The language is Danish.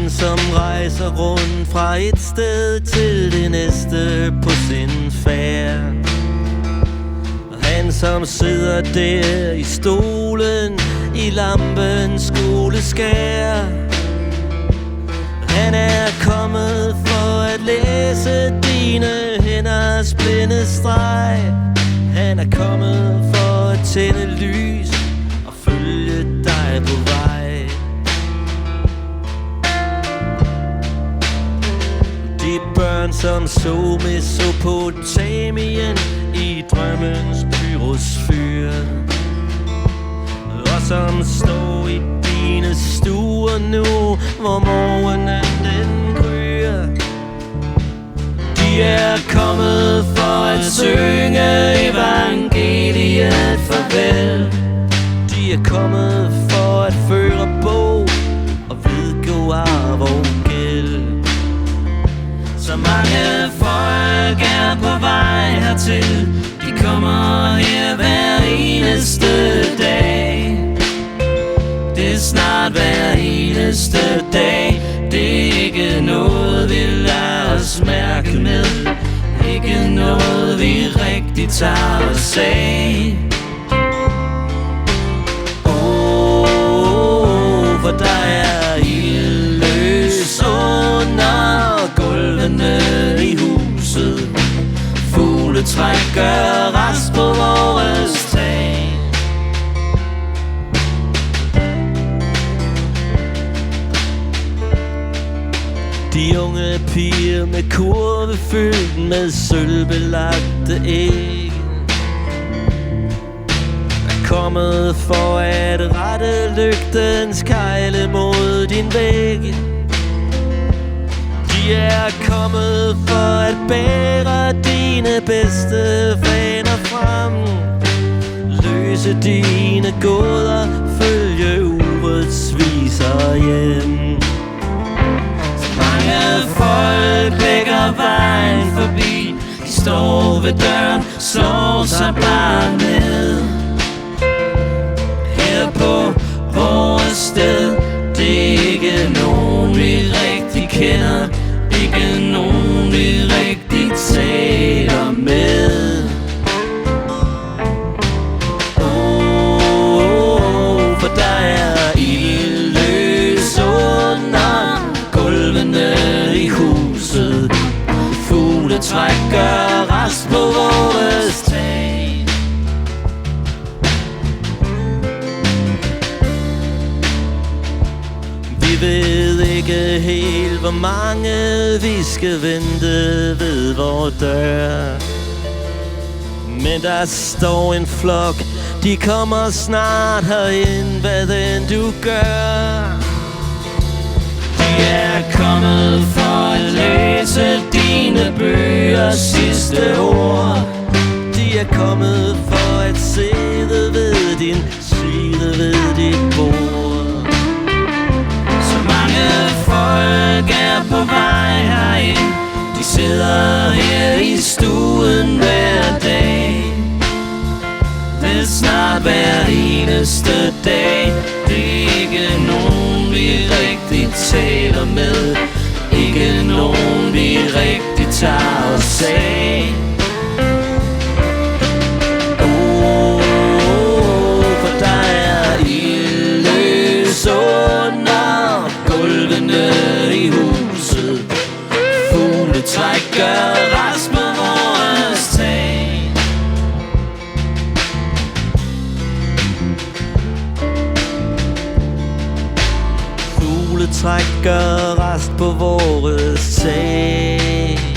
mand, som rejser rundt fra et sted til det næste på sin færd. Han som sidder der i stolen i lampens skoleskær. Han er kommet for at læse dine hænders blinde streg. Han er kommet for at tænde lys og følge dig på vej. De børn som så Mesopotamien i drømmens pyrosfyr, og som står i dine stuer nu, hvor morgenen den gryer. De er kommet for at synge evangeliet farvel. De er kommet for at føre bog og vedgå arv og gæld. Så mange folk er på vej hertil. De kommer her hver eneste dag. Det er snart hver eneste dag. Det er ikke noget, vi lader os mærke med. Ikke noget, vi rigtig tager os af. For der er ildløs under gulvene i huset. Fugletræk gør rest på vores tag. De unge piger med kurve fyldt med sølvbelagte æg er kommet for at rette lygtens kejle mod din væg. De er kommet for at bære dine bedste vaner frem. Løse dine gåder, følge urets viser hjem. Mange folk lægger vejen forbi. De står ved døren, slår sig bare ned. Her på vores sted, det er ikke nogen vi rigtig kender. Ikke nogen vi rigtig taler med. For der er ildløs under gulvene i huset. Fugletræk gør rest på vores tag. Vi ved ikke helt hvor mange vi skal vente ved vor dør. Men der står en flok, de kommer snart herind, hvad den du gør. De er kommet for at læse dine bøgers sidste ord. De er kommet for at sidde ved din side ved dit bord. Så mange folk er på vej herind. De sidder her i stuen hver dag. Det er snart hver eneste dag. Det er ikke nogen vi rigtig taler med. Ikke nogen vi rigtig tager os af. For der er ildløs under gulvene i huset. Fugletræk gør rest på vores tag. Fugletræk gør rest på vores tag.